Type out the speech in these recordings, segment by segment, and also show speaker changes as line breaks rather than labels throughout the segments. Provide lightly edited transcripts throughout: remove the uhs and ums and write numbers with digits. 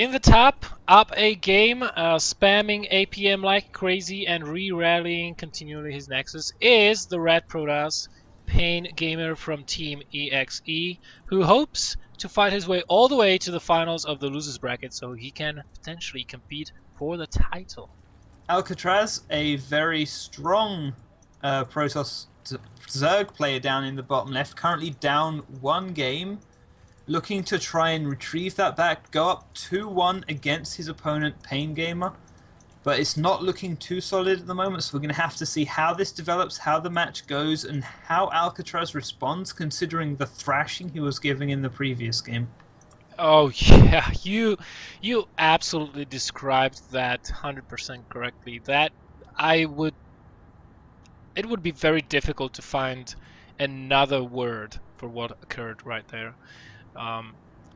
In the top, up a game, spamming APM like crazy and re-rallying continually his nexus is the Red Protoss Pain Gamer from Team EXE, who hopes to fight his way all the way to the finals of the losers bracket so he can potentially compete for the title.
Alcatraz, a very strong Protoss Zerg player down in the bottom left, currently down one game, looking to try and retrieve that back, go up 2-1 against his opponent, Pain Gamer. But it's not looking too solid at the moment, so we're going to have to see how this develops, how the match goes, and how Alcatraz responds, considering the thrashing he was giving in the previous game.
Oh yeah, you absolutely described that 100% correctly. That it would be very difficult to find another word for what occurred right there.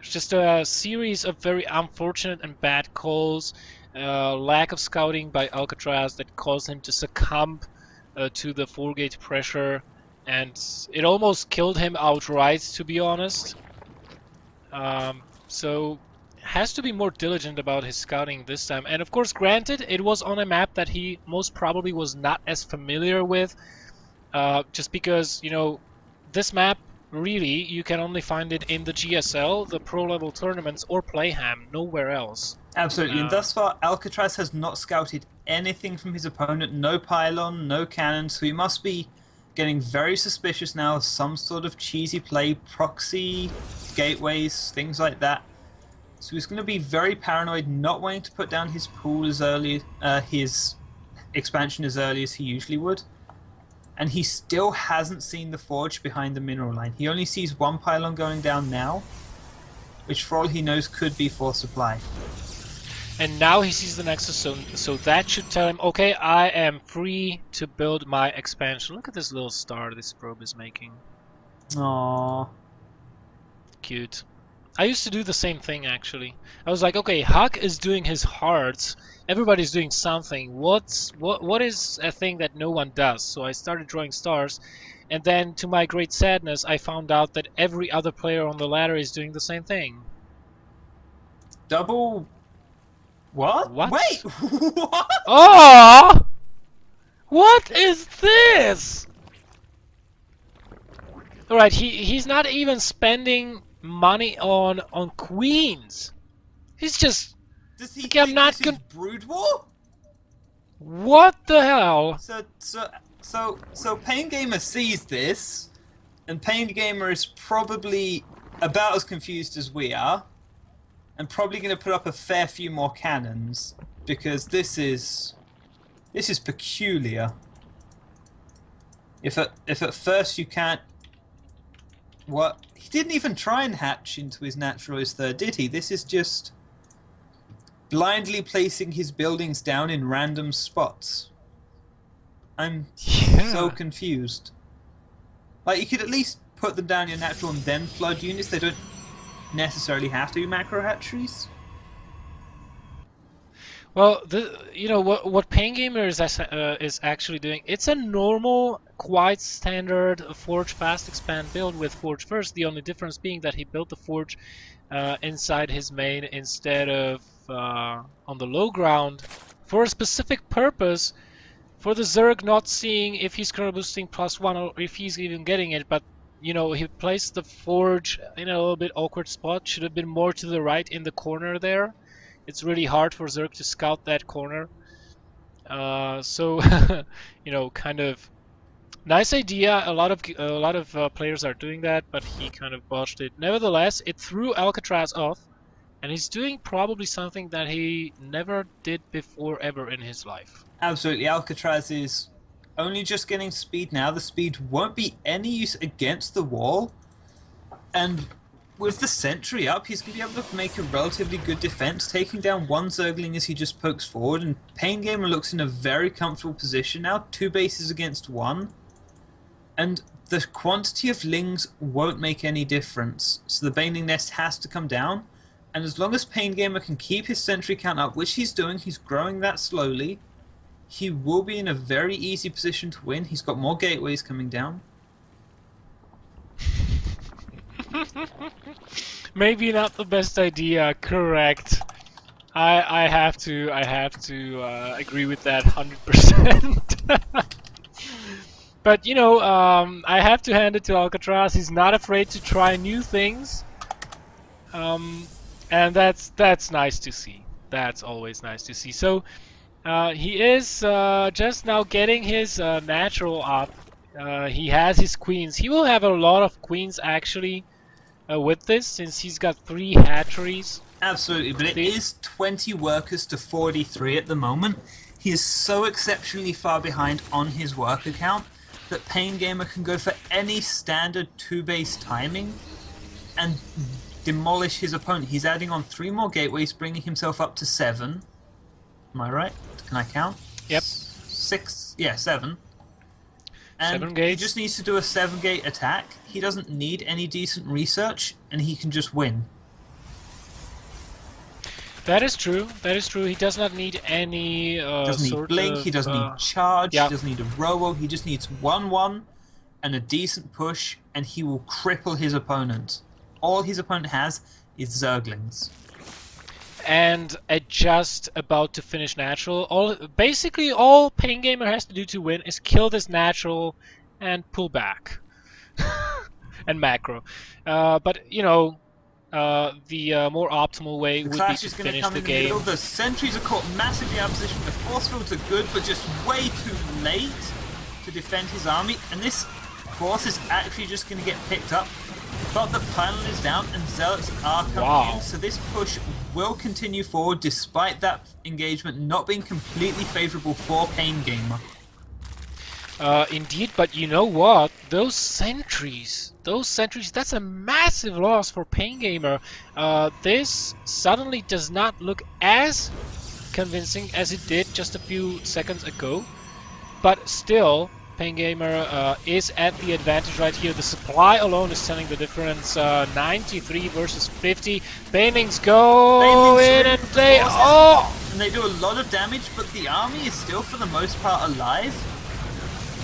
It's just a series of very unfortunate and bad calls, lack of scouting by Alcatraz that caused him to succumb to the 4-gate pressure, and it almost killed him outright, to be honest. So has to be more diligent about his scouting this time. And of course, granted, it was on a map that he most probably was not as familiar with, just because, you know, this map, really, you can only find it in the GSL, the pro-level tournaments, or Playham, nowhere else.
Absolutely, and thus far, Alcatraz has not scouted anything from his opponent, no pylon, no cannon, so he must be getting very suspicious now of some sort of cheesy play, proxy, gateways, things like that. So he's going to be very paranoid, not wanting to put down his pool as early, his expansion as early as he usually would. And he still hasn't seen the forge behind the mineral line. He only sees one pylon going down now, which for all he knows could be for supply.
And now he sees the Nexus, so that should tell him, okay, I am free to build my expansion. Look at this little star this probe is making.
Aww.
Cute. I used to do the same thing, actually. I was like, okay, Huck is doing his hearts. Everybody's doing something. What is a thing that no one does? So I started drawing stars, and then to my great sadness, I found out that every other player on the ladder is doing the same thing.
Double... What?
What?
Wait! What?
Oh! What is this? Alright, he's not even spending money on queens. He's just...
Does he
okay,
think this is Brood War?
What the hell?
So Pain Gamer sees this, and Pain Gamer is probably about as confused as we are, and probably going to put up a fair few more cannons, because this is peculiar. If at first you can't... What? He didn't even try and hatch into his naturalist third, did he? This is just blindly placing his buildings down in random spots. I'm so confused. Like, you could at least put them down your natural and then flood units. They don't necessarily have to be macro hatcheries.
Well, you know what Pain Gamer is actually doing. It's a normal, quite standard Forge Fast Expand build with Forge First. The only difference being that he built the Forge inside his main instead of on the low ground for a specific purpose. For the Zerg not seeing if he's current boosting +1 or if he's even getting it, but you know, he placed the Forge in a little bit awkward spot. Should have been more to the right in the corner there. It's really hard for Zerg to scout that corner. So, you know, kind of nice idea. A lot of players are doing that, but he kind of botched it. Nevertheless, it threw Alcatraz off, and he's doing probably something that he never did before ever in his life.
Absolutely, Alcatraz is only just getting speed now. The speed won't be any use against the wall, and with the sentry up, he's going to be able to make a relatively good defense, taking down one Zergling as he just pokes forward, and Pain Gamer looks in a very comfortable position now, 2 bases against 1, and the quantity of lings won't make any difference, so the Baneling Nest has to come down, and as long as Pain Gamer can keep his sentry count up, which he's doing, he's growing that slowly, he will be in a very easy position to win. He's got more gateways coming down.
Maybe not the best idea, correct. I have to agree with that 100%. But I have to hand it to Alcatraz. He's not afraid to try new things, um, and that's nice to see. That's always nice to see. So he is just now getting his natural up. He has his queens. He will have a lot of queens actually with this, since he's got 3 hatcheries.
Absolutely, but it is 20 workers to 43 at the moment. He is so exceptionally far behind on his worker count that PainGamer can go for any standard 2-base timing and demolish his opponent. He's adding on 3 more gateways, bringing himself up to 7. Am I right? Can I count?
Yep.
6, yeah, 7.
7
And
gates.
he just needs to do a 7-gate attack. He doesn't need any decent research, and he can just win.
That is true. That is true. He does not need any
Doesn't need blink, he doesn't need charge,
yeah.
he doesn't need a robo, he just needs 1-1 and a decent push, and he will cripple his opponent. All his opponent has is Zerglings.
And just about to finish natural. Basically all PainGamer has to do to win is kill this natural and pull back. And macro. But the more optimal way
The
would be
clash
to
is going to
finish
come
the
in the
game.
middle. The sentries are caught massively out of position. The force fields are good, but just way too late to defend his army. And this force is actually just going to get picked up. But the pylon is down and zealots are coming in. So this push will continue forward despite that engagement not being completely favourable for PainGamer.
Indeed, but you know what? Those sentries, that's a massive loss for PainGamer. This suddenly does not look as convincing as it did just a few seconds ago, but still, PainGamer is at the advantage right here. The supply alone is telling the difference. 93 versus 50. Banelings go in and they... Oh!
And they do a lot of damage, but the army is still for the most part alive.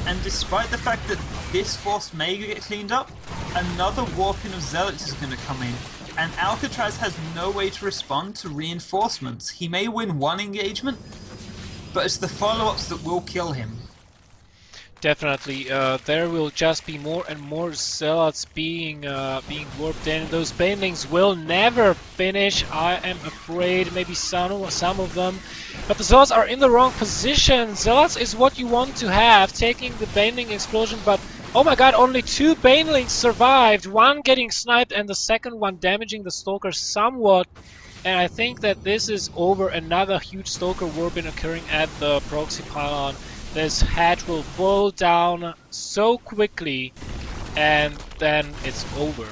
And despite the fact that this force may get cleaned up, another warping of zealots is going to come in. And Alcatraz has no way to respond to reinforcements. He may win one engagement, but it's the follow-ups that will kill him.
Definitely, there will just be more and more zealots being warped in. Those banelings will never finish, I am afraid. Maybe some of them, but the zealots are in the wrong position. Zealots is what you want to have, taking the baneling explosion. But oh my god, only 2 banelings survived. One getting sniped, and the second one damaging the stalker somewhat. And I think that this is over. Another huge stalker warping occurring at the proxy pylon. This hatch will fall down so quickly, and then it's over.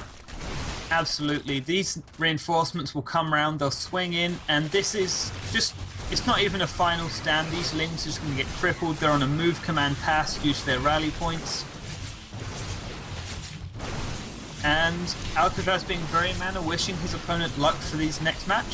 Absolutely. These reinforcements will come around, they'll swing in, and this is just... It's not even a final stand. These lings are just going to get crippled. They're on a move command pass due to their rally points. And Alcatraz being very mana, wishing his opponent luck for these next match.